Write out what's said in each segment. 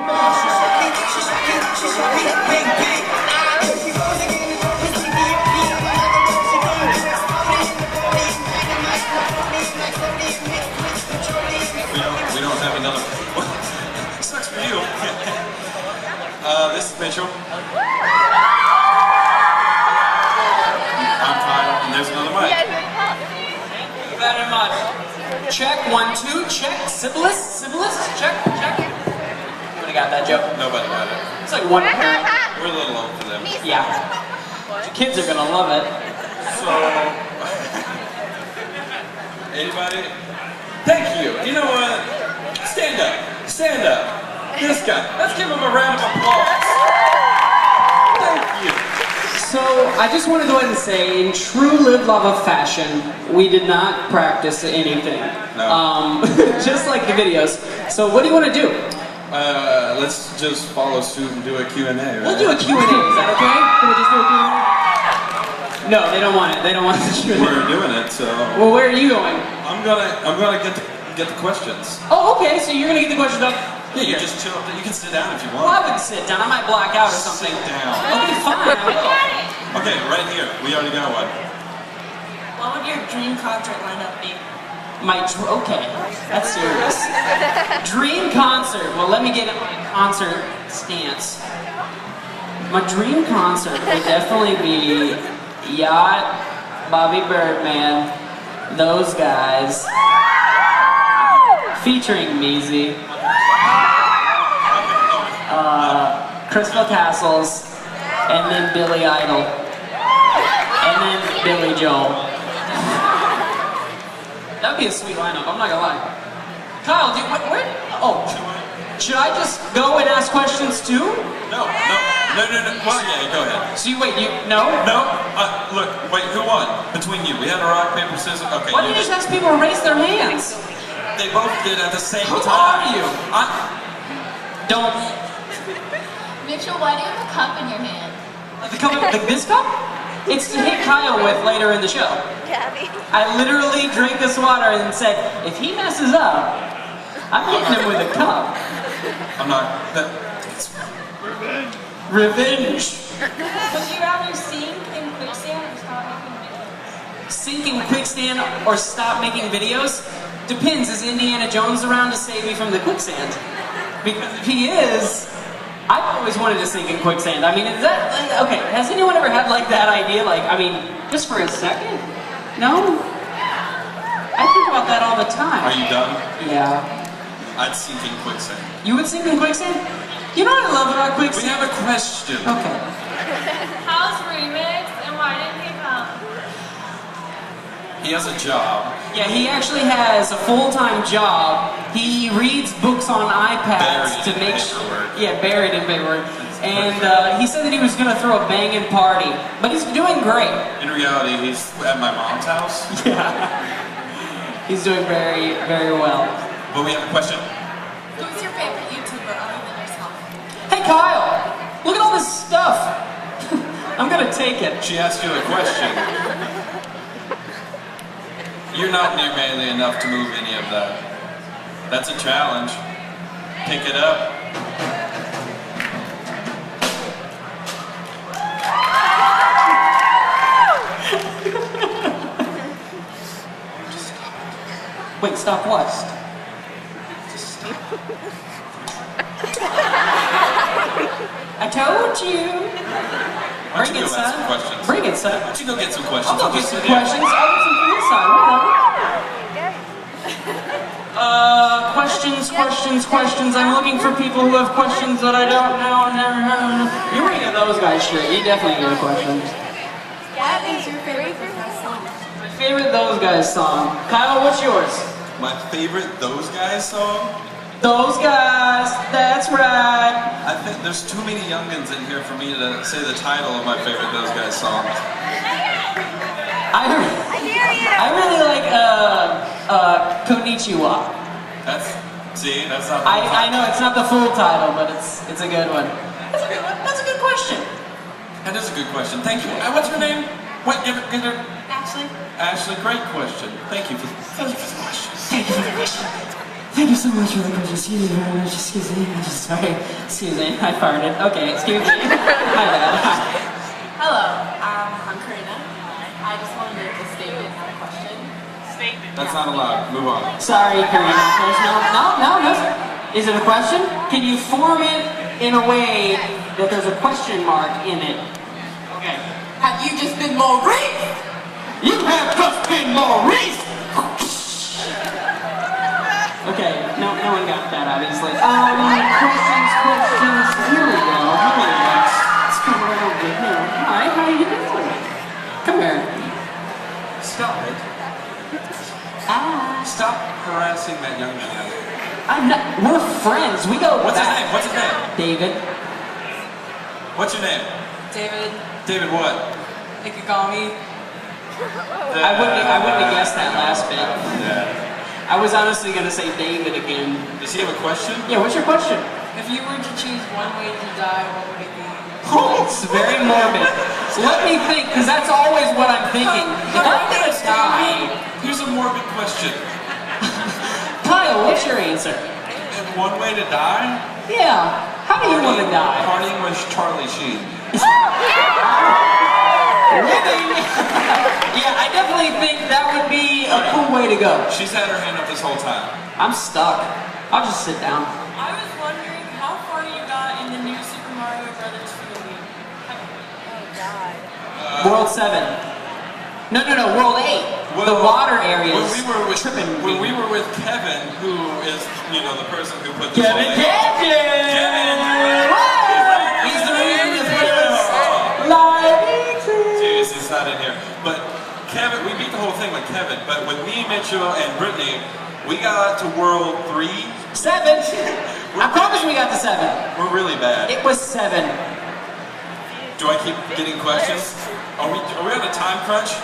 We don't have another. Sucks for you. This is Mitchell. I'm Kyle, and there's another mic. Keep that in mind. Check, 1, 2, check. Syphilis, check. Nobody got that joke? Nobody got it. It's like one parent. We're a little old for them. Yeah. The kids are gonna love it. So, anybody? Thank you. You know what? Stand up. This guy. Let's give him a round of applause. Thank you. So, I just want to go ahead and say, in true Live Lava fashion, we did not practice anything. No. Just like the videos. So, what do you want to do? Let's just follow suit and do a Q&A, right? We'll do a Q&A. Is that okay? Can we just do a Q&A? No, they don't want it. They don't want the Q&A. We're doing it, so. Well, where are you going? I'm gonna get the questions. Oh, okay. So you're gonna get the questions up. Yeah, you just chill. You can sit down if you Well, I want. would sit down. I might black out or something. Sit down. Okay, fine. I will. Okay, right here. We already got one. What would your dream concert lineup be? Okay, that's serious. Dream concert. Well, let me get my concert stance. My dream concert would definitely be Yacht, Bobby Birdman, those guys, featuring Measy, Crystal Castles, and then Billy Idol, and then Billy Joel. That'd be a sweet lineup, I'm not gonna lie. Kyle, where? Oh, should I just go and ask questions too? No. Well, yeah, go ahead. So no? No? Look, wait, who won? Between you. We had a rock, paper, scissors. Okay. Why don't you just ask people to raise their hands? They both did at the same Who time. are you? Don't. Mitchell, why do you have a cup in your hand? The cup, like this cup? It's to hit Kyle with later in the show. Gabby. I literally drank this water and said, if he messes up, I'm hitting him with a cup. I'm not. Revenge. Would you rather sink in quicksand or stop making videos? Sink in quicksand or stop making videos? Depends. Is Indiana Jones around to save me from the quicksand? Because if he is, I've always wanted to sink in quicksand. I mean, is that, okay, has anyone ever had like that idea? Like, I mean, just for a second? No? I think about that all the time. Are you done? Yeah. I'd sink in quicksand. You would sink in quicksand? You know what I love about We quicksand? have a question. Okay. How's Remix and why didn't he come? He has a job. Yeah, he actually has a full-time job. He reads books on iPads Buried to in make paperwork. Yeah, buried in paperwork. And he said that he was going to throw a banging party, but he's doing great. In reality, he's at my mom's house. Yeah, he's doing very, very well. But we have a question. Who's your favorite YouTuber other than yourself? Hey, Kyle, look at all this stuff. I'm going to take it. She asked you a question. You're not near manly enough to move any of that. That's a challenge. Pick it up. Wait, stop what? I told you. Why don't Bring you it, go ask some son. questions? Bring it, son. Why don't you go get some questions? I'll go get just some sit here. questions. I'll get some from this side. Whatever. Questions. I'm looking for people who have questions that I don't know. You're gonna get those guys straight. You definitely get a question. What is your favorite song? My favorite Those Guys song. Kyle, what's yours? My favorite Those Guys song? Those Guys. That's right. I think there's too many youngins in here for me to say the title of my favorite Those Guys song. I really like Konnichiwa. That's not. I know it's not the full title, but it's a good one. That's a good question. That is a good question. Thank you. What's your name? What? Give her. Ashley? Ashley, great question. Thank you for the question. Thank you for the question. Thank you so much for the question. Excuse me very much. Excuse me. I'm just sorry. Excuse me. I farted. Okay, excuse me. My bad. Hello, I'm Karina. I just wanted to make a statement, not a question. Statement. That's not allowed. Move on. Sorry, Karina. There's no. Is it a question? Can you form it in a way that there's a question mark in it? Okay. Have you just been Maurice? You have just been Maurice! Okay, no one got that, obviously. Questions. Here we go. Let's come right over here. Hi, how are you doing? Come here. Stop it. Stop harassing that young man. We're friends. We go What's his back. name? What's his name? David. What's your name? David David what? Ikigami. I wouldn't have guessed that last bit. Yeah. I was honestly gonna say David again. Does he have a question? Yeah, what's your question? If you were to choose one way to die, what would it be? It's very morbid. So let me think, because that's always what I'm thinking. If I'm gonna die, Here's a morbid question. Kyle, what's your answer? And one way to die? Yeah. How do you want to die? Partying with Charlie Sheen. Yeah, I definitely think that would be a cool way to go. She's had her hand up this whole time. I'm stuck. I'll just sit down. I was wondering how far you got in the new Super Mario Brothers for the Wii. World 7. No, World 8. The water areas. When we were with tripping. when we were with Kevin, who is the person who put this Kevin whole thing. Kevin! He's the reason this Yeah. was live. Jeez, he's not in here. But Kevin, we beat the whole thing with Kevin. But with me, Mitchell, and Brittany, we got to World 3. 7. I promise we got to 7. We're really bad. It was 7. Do I keep getting questions? Are we on a time crunch?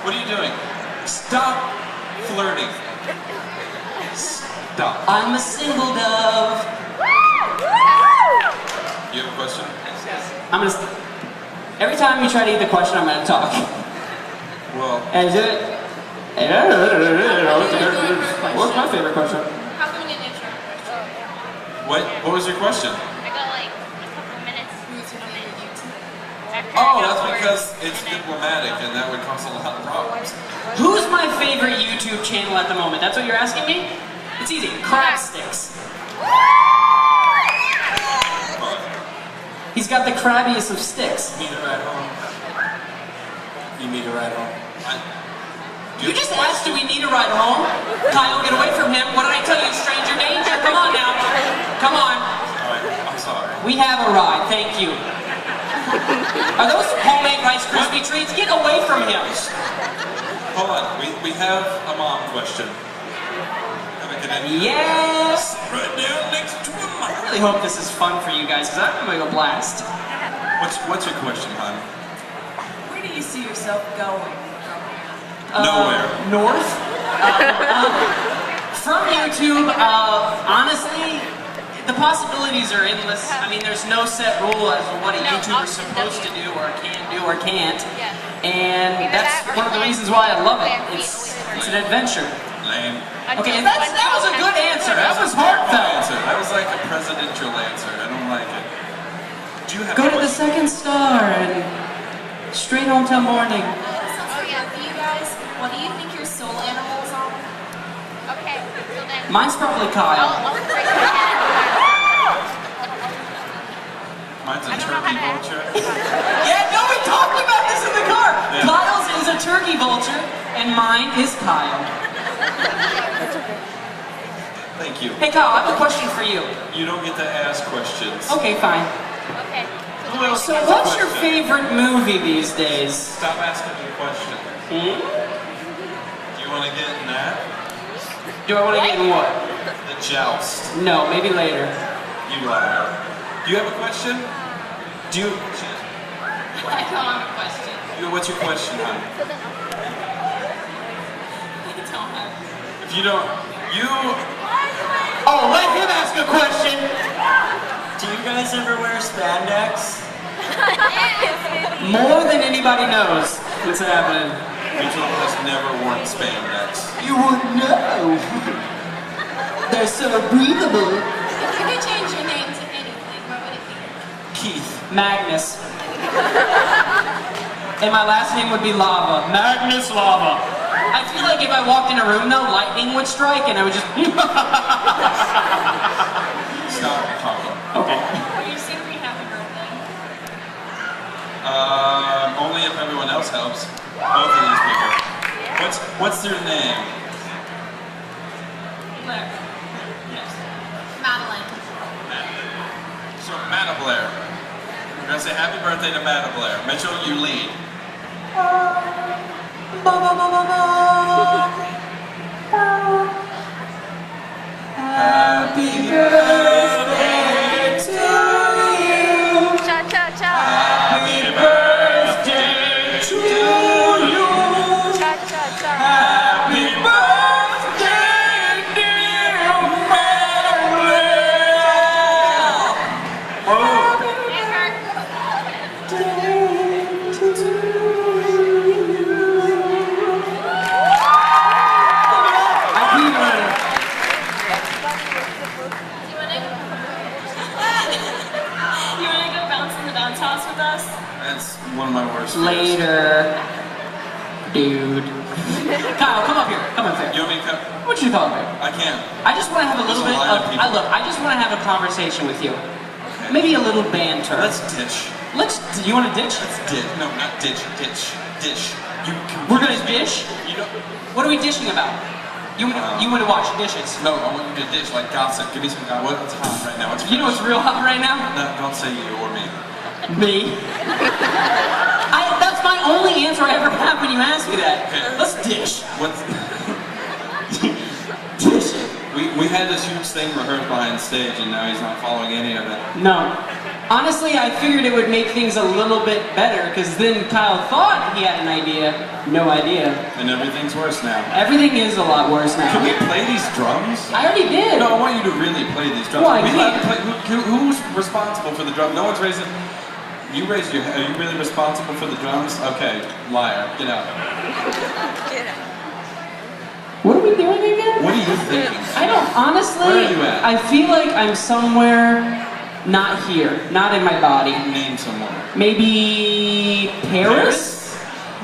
What are you doing? Stop flirting. Stop. I'm a single dove. You have a question? I'm gonna. Every time you try to eat the question, I'm gonna talk. Well, Is it? What's my favorite question? How can we get an intro? what was your question? I got like a couple minutes. Who's your name? Oh, that's because it's diplomatic and that would cause a lot of problems. Who's my favorite YouTube channel at the moment? That's what you're asking me? It's easy. Crab Sticks. He's got the crabbiest of sticks. Meet her at home. You meet her at home. You just asked, do we need a ride home? Kyle, get away from him. What did I tell you? Stranger danger. Come on now. Come on. Alright, I'm sorry. We have a ride. Thank you. Are those homemade Rice Krispie treats? Get away from him. Hold on, we have a mom question. Have a good evening. Yes. Right down next to a I mom. really hope this is fun for you guys, because I'm having a blast. What's your question, hon? Where do you see yourself going? Nowhere. North. From YouTube, honestly, the possibilities are endless. I mean, there's no set rule as to what a YouTuber's supposed to do or can do or can't. And that's one of the reasons why I love it. It's an adventure. Lame. Okay, that was a good answer. That was heartfelt. Answer. That was like a presidential answer. I don't like it. Do you have Go a to the question? second star and straight home till morning. So yeah, for you guys, what do you think your soul animal is on? Okay, so then Mine's probably Kyle. I'll break it down. Mine's a I don't know turkey how to vulture. Yeah, no, we talked about this in the car. Yeah. Kyle's is a turkey vulture, and mine is Kyle. Thank you. Hey Kyle, I have a question for you. You don't get to ask questions. Okay, fine. Okay. Who else So has a what's your question? favorite movie these days? Stop asking me questions. Hmm? Do you want to get in that? Do I want to get in what? The joust. No, maybe later. You liar. Do you have a question? Do you? I don't have a question. What's your question, hon? I don't have. If you don't, you. Oh, let him ask a question. Do you guys ever wear spandex? More than anybody knows what's happening. Mitchell has never worn spandex. You would know. They're so breathable. If you could change your name to anything, what would it be? Keith. Magnus. And my last name would be Lava. Magnus Lava. I feel like if I walked in a room though, lightning would strike and I would just... Stop talking. Okay. Will you sing me happy birthday? Only if everyone else helps. Both of these people. What's their name? Blair. Yes. Madeline. So, Matta Blair. We're gonna say happy birthday to Matta Blair. Mitchell, you lead. Happy birthday to you. Cha cha cha. Happy birthday to you. Cha cha cha. Happy birthday, dear Matta Blair. Oh. You wanna go bounce in the bounce house with us? That's one of my worst fears. Later. Dude. Kyle, come up here. Come up here. You want me to come? What you thought of it? I can't. I just want to have a little There's bit a lot of... of people. I just want to have a conversation with you. Maybe a little banter. Let's ditch. You want to ditch? Let's ditch. No, not ditch. Ditch. Dish. You We're gonna dish? You don't. What are we dishing about? You want to wash dishes. No, I want you to dish like gossip. Give me some gossip. What's hot right now? What's You know what's real hot right now? No, don't say you or me. Me. That's my only answer I ever have when you ask me that. Okay. Let's dish. What's Dish it. we had this huge thing rehearsed behind stage, and now he's not following any of it. No. Honestly, I figured it would make things a little bit better, because then Kyle thought he had an idea. No idea. And everything's worse now. Everything is a lot worse now. Can we play these drums? I already did. No, I want you to really play these drums. Well, I Are we allowed to can't. play? Who's responsible for the drum? No one's raising. You raised your. Are you really responsible for the drums? Okay, liar. Get out. What are we doing again? What are you thinking? I don't, honestly, Where are you at? I feel like I'm somewhere not here, not in my body. Name someone. Maybe Paris?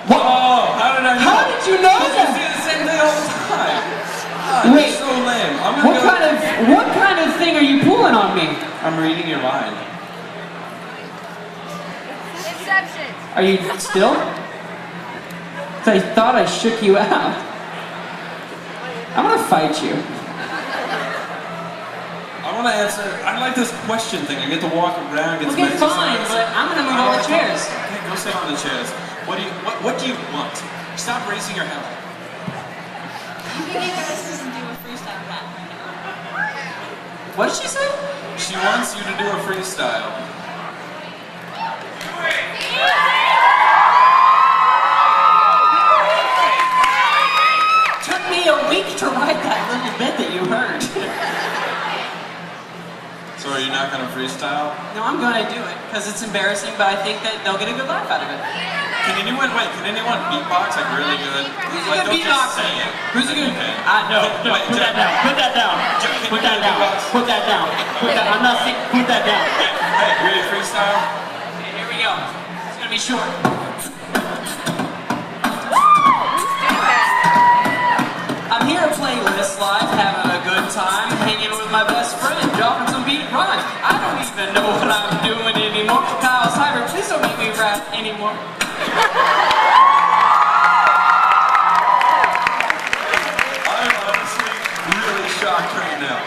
What? Oh, how did I know? How did you know Because that? we say the same thing all the time. God, Wait. you're so lame. I'm gonna go. What kind of thing are you pulling on me? I'm reading your mind. Inception. Are you still? 'Cause I thought I shook you out. I'm gonna fight you. I want to answer. I like this question thing. I get to walk around, get some Okay, fine, exercise. but I'm gonna move all the chairs. Okay, go sit on the chairs. What do you want? Stop raising your hand. You can either listen and do a freestyle rap right now. What did she say? She wants you to do a freestyle. Took me a week to write that little bit that you heard. So are you not gonna freestyle? No, I'm gonna do it because it's embarrassing, but I think that they'll get a good laugh out of it. Can anyone beatbox like really good? Who's a Like, good don't just beatboxer? say it. Who's a good? Okay. No, Wait, put that down. Put that down. Can Put you that do down. beatbox? Put that down. Put that. I'm not saying. Put that down. Hey, ready to freestyle? Okay, here we go. It's gonna be short. I'm here at Playlist Live, having a good time, hanging with my best friend, dropping some beat rhymes. I don't even know what I'm doing anymore. Kyle Cyber, please don't make me rap anymore. I'm honestly really shocked right now.